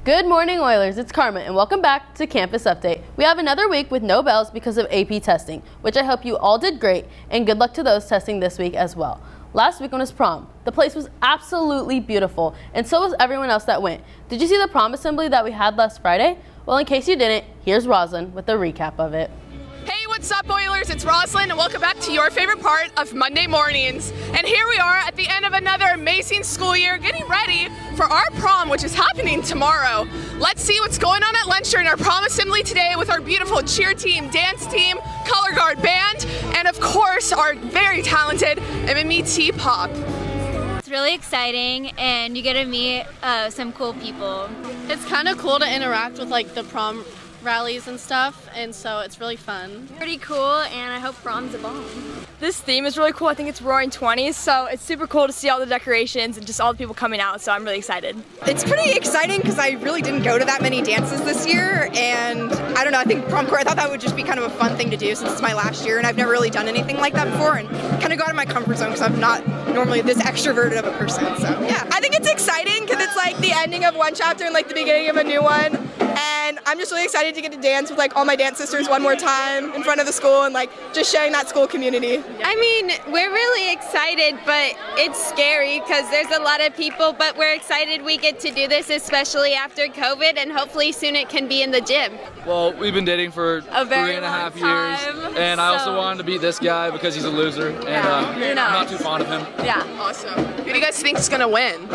Good morning, Oilers. It's Karma, and welcome back to Campus Update. We have another week with no bells because of AP testing, which I hope you all did great, and good luck to those testing this week as well. Last weekend was prom. The place was absolutely beautiful, and so was everyone else that went. Did you see the prom assembly that we had last Friday? Well, in case you didn't, here's Roslyn with a recap of it. Hey, what's up, Oilers? It's Roslyn, and welcome back to your favorite part of Monday mornings. And here we are at the end of another amazing school year, getting ready for our prom, which is happening tomorrow. Let's see what's going on at lunch during our prom assembly today with our beautiful cheer team, dance team, color guard band, and of course, our very talented MME Pop. It's really exciting, and you get to meet some cool people. It's kind of cool to interact with like the prom rallies and stuff, and so it's really fun. Pretty cool, and I hope prom's a bomb. This theme is really cool. I think it's Roaring 20s, so it's super cool to see all the decorations and just all the people coming out, so I'm really excited. It's pretty exciting because I really didn't go to that many dances this year, and I don't know, I think prom choir, I thought that would just be kind of a fun thing to do since it's my last year, and I've never really done anything like that before, and kind of go out of my comfort zone because I'm not normally this extroverted of a person, so yeah. I think it's exciting because it's like the ending of one chapter and like the beginning of a new one, and I'm just really excited to get to dance with like all my dance sisters one more time in front of the school and like just sharing that school community. I mean, we're really excited, but it's scary because there's a lot of people, but we're excited we get to do this, especially after COVID, and hopefully soon it can be in the gym. Well, we've been dating for A very 3.5 long years, and I also wanted to beat this guy because he's a loser, and I'm not too fond of him. Yeah. Awesome. Who do you guys think is going to win?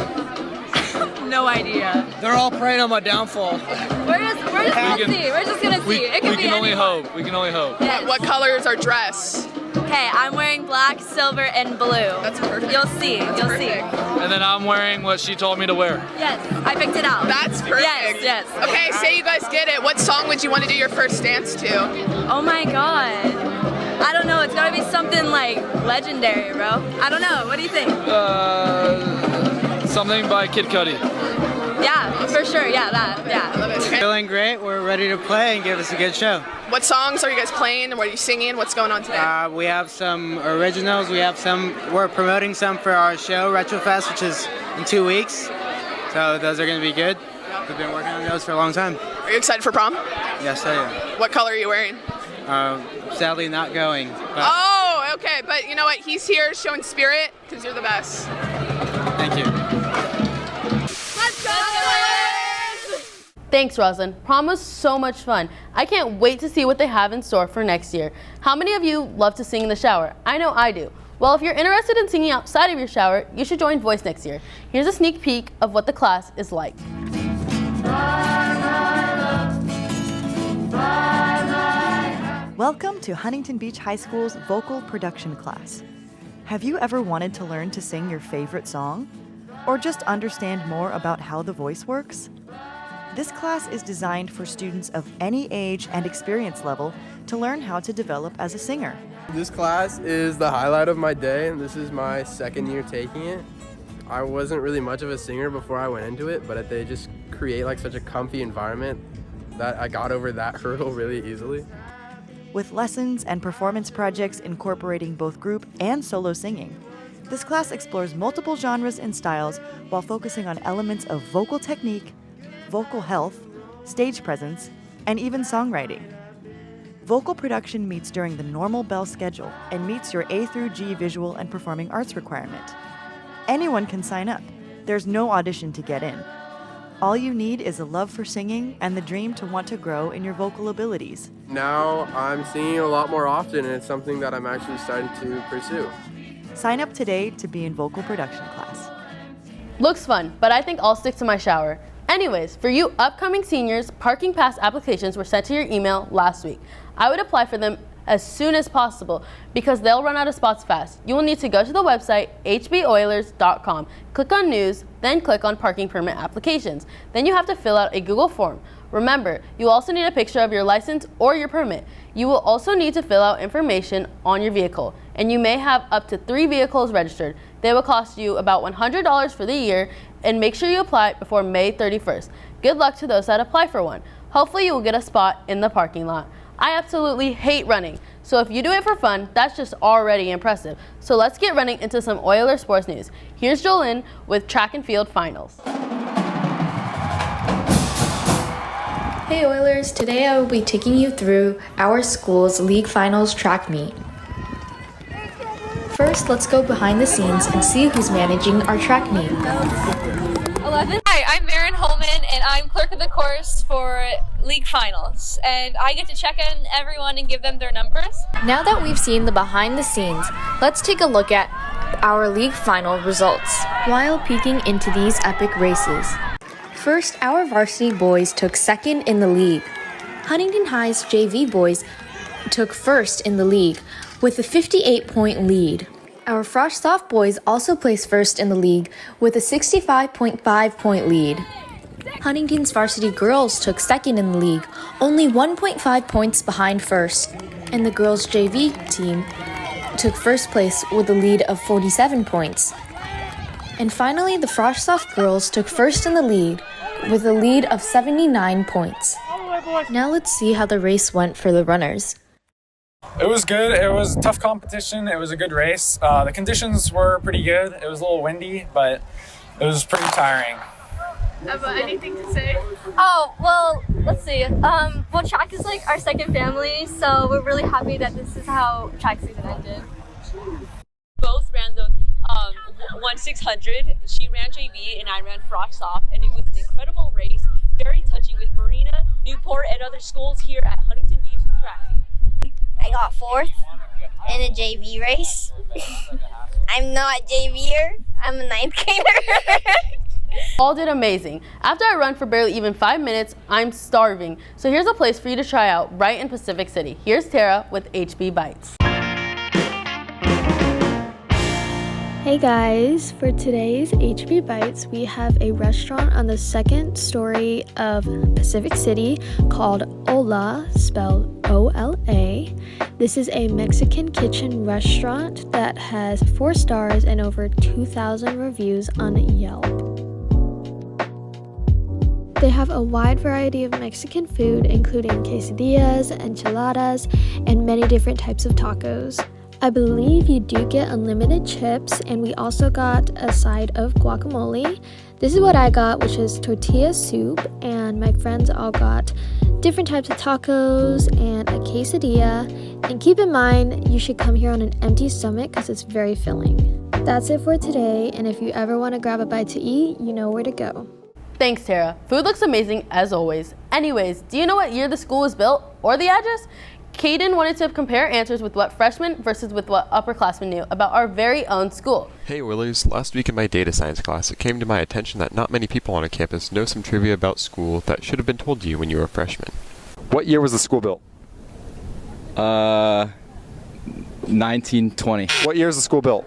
No idea. They're all preying on my downfall. We're just gonna see. We're just gonna see. It We can only hope. We can only hope. Yes. What color is our dress? Okay, I'm wearing black, silver, and blue. That's perfect. You'll see. You'll see. And then I'm wearing what she told me to wear. Yes, I picked it out. That's perfect. Yes. Okay, say you guys get it. What song would you want to do your first dance to? Oh my god. I don't know. It's gotta be something like legendary, bro. I don't know. What do you think? Something by Kid Cudi. Yeah, for sure. Yeah, that. Yeah. I love it. Okay. Feeling great. We're ready to play and give us a good show. What songs are you guys playing, and what are you singing? What's going on today? We have some originals. We're promoting some for our show, Retrofest, which is in 2 weeks. So those are going to be good. We've been working on those for a long time. Are you excited for prom? Yes, I am. What color are you wearing? Sadly not going. But Oh, okay. But you know what? He's here showing spirit because you're the best. thank you. Let's go! Thanks, Roslyn. Prom was so much fun. I can't wait to see what they have in store for next year. How many of you love to sing in the shower? I know I do. Well, if you're interested in singing outside of your shower, you should join Voice next year. Here's a sneak peek of what the class is like. Welcome to Huntington Beach High School's vocal production class. Have you ever wanted to learn to sing your favorite song? Or just understand more about how the voice works? This class is designed for students of any age and experience level to learn how to develop as a singer. This class is the highlight of my day, and this is my second year taking it. I wasn't really much of a singer before I went into it, but they just create like such a comfy environment that I got over that hurdle really easily. With lessons and performance projects incorporating both group and solo singing, this class explores multiple genres and styles while focusing on elements of vocal technique, vocal health, stage presence, and even songwriting. Vocal production meets during the normal bell schedule and meets your A through G visual and performing arts requirement. Anyone can sign up. There's no audition to get in. All you need is a love for singing and the dream to want to grow in your vocal abilities. Now I'm singing a lot more often, and it's something that I'm actually starting to pursue. Sign up today to be in vocal production class. Looks fun, but I think I'll stick to my shower. Anyways, for you upcoming seniors, parking pass applications were sent to your email last week. I would apply for them as soon as possible because they'll run out of spots fast. You will need to go to the website hboilers.com, click on news, then click on parking permit applications. Then you have to fill out a Google form. Remember, you also need a picture of your license or your permit. You will also need to fill out information on your vehicle, and you may have up to 3 vehicles registered. They will cost you about $100 for the year, and make sure you apply before May 31st. Good luck to those that apply for one. Hopefully you will get a spot in the parking lot. I absolutely hate running, so if you do it for fun, that's just already impressive. So let's get running into some Oilers sports news. Here's Jolyn with track and field finals. Hey Oilers, today I will be taking you through our school's league finals track meet. First, let's go behind the scenes and see who's managing our track meet. 11. Hi, I'm Marin Holman and I'm clerk of the course for league finals, and I get to check in everyone and give them their numbers. Now that we've seen the behind the scenes, let's take a look at our league final results while peeking into these epic races. First, our varsity boys took second in the league. Huntington High's JV boys took first in the league with a 58-point lead. Our Frosh-Soft boys also placed first in the league with a 65.5-point lead. Huntington's varsity girls took second in the league, only 1.5 points behind first. And the girls' JV team took first place with a lead of 47 points. And finally, the Frosh-Soft girls took first in the league with a lead of 79 points. Now let's see how the race went for the runners. It was good. It was tough competition. It was a good race. The conditions were pretty good. It was a little windy, but it was pretty tiring. Anything to say? Oh, well, let's see. Well, track is like our second family, so we're really happy that this is how track season ended. Both ran the 1-600. She ran JV and I ran Frosh-Soft, and it was an incredible race, very touching with Marina, Newport, and other schools here at Huntington Beach track. I got fourth in a JV race. I'm not a JVer, I'm a ninth grader. All did amazing. After I run for barely even 5 minutes, I'm starving. So here's a place for you to try out right in Pacific City. Here's Tara with HB Bites. Hey guys, for today's HB Bites, we have a restaurant on the second story of Pacific City called Ola, spelled O-L-A. This is a Mexican kitchen restaurant that has 4 stars and over 2,000 reviews on Yelp. They have a wide variety of Mexican food, including quesadillas, enchiladas, and many different types of tacos. I believe you do get unlimited chips, and we also got a side of guacamole. This is what I got, which is tortilla soup, and my friends all got different types of tacos and a quesadilla. And keep in mind, you should come here on an empty stomach because it's very filling. That's it for today, and if you ever want to grab a bite to eat, you know where to go. Thanks, Tara. Food looks amazing as always. Anyways, do you know what year the school was built or the address? Caden wanted to compare answers with what freshmen versus with what upperclassmen knew about our very own school. Hey Willers, last week in my data science class, it came to my attention that not many people on a campus know some trivia about school that should have been told to you when you were a freshman. What year was the school built? 1920. What year is the school built?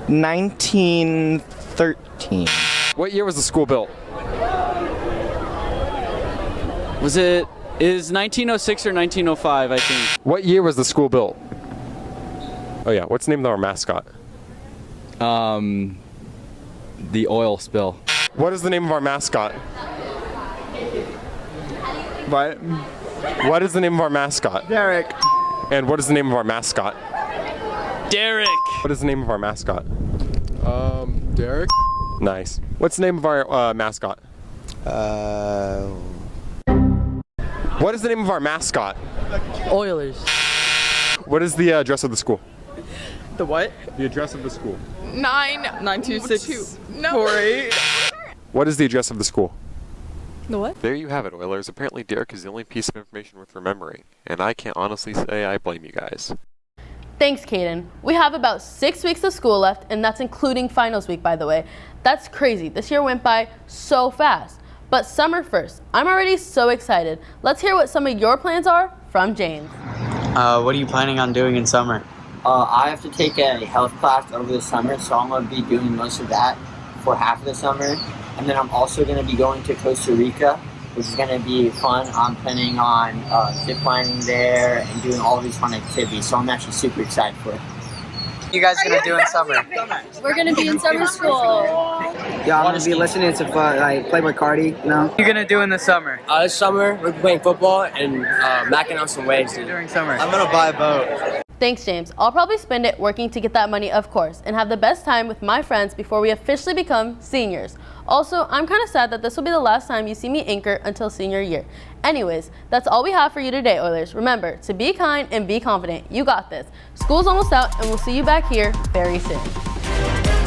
1913. What year was the school built? Is 1906 or 1905, I think. What year was the school built? Oh yeah, what's the name of our mascot? The oil spill. What is the name of our mascot? What? What is the name of our mascot? Derek. And what is the name of our mascot? Derek. What is the name of our mascot? Derek. Nice. What's the name of our mascot? What is the name of our mascot? Oilers. What is the address of the school? The what? The address of the school. 92648. What is the address of the school? The what? There you have it, Oilers. Apparently Derek is the only piece of information worth remembering, and I can't honestly say I blame you guys. Thanks, Caden. We have about 6 weeks of school left, and that's including finals week, by the way. That's crazy. This year went by so fast. But summer first. I'm already so excited. Let's hear what some of your plans are from James. What are you planning on doing in summer? I have to take a health class over the summer, so I'm going to be doing most of that for half of the summer. And then I'm also going to be going to Costa Rica, which is going to be fun. I'm planning on zip lining there and doing all these fun activities, so I'm actually super excited for it. What are you guys going to do in summer? We're going to be in summer school. Yeah, I'm going to be listening to Playboy Cardi, you know? What are you going to do in the summer? This summer, we're playing football and macking on some waves. During summer. I'm going to buy a boat. Thanks, James. I'll probably spend it working to get that money, of course, and have the best time with my friends before we officially become seniors. Also, I'm kind of sad that this will be the last time you see me anchor until senior year. Anyways, that's all we have for you today, Oilers. Remember to be kind and be confident. You got this. School's almost out, and we'll see you back here very soon.